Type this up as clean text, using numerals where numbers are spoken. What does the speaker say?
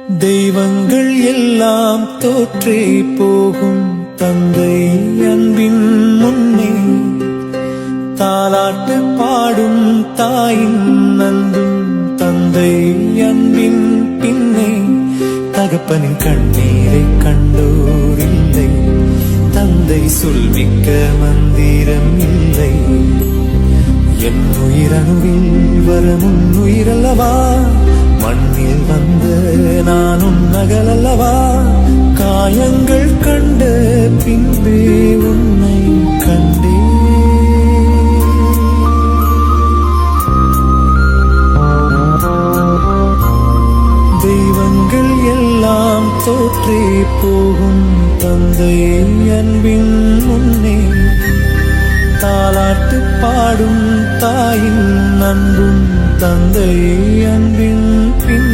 தெய்வங்கள் எல்லாம் தோற்றே போகும் தந்தை அன்பின் முன்னே தாலாட்டு பாடும் தாயின் அன்பும் தந்தை அன்பின் பின்னே தகப்பனின் கண்ணீரை கண்டோர் இல்லை தந்தை சொல்மிக்க மந்திரம் இல்லை என் உயிரணுவில் வரும் உயிரல்லவா மண்ணில் வந்த நான் உன்னகலல்லவா காயங்கள் கண்ட பின்பே உன்னை கண்டே தெய்வங்கள் எல்லாம் தோற்றே போகும் தந்தை அன்பின் முன்னே தாலாட்டு பாடும் தாயின் அன்பும் தந்தை அன்பின் பின்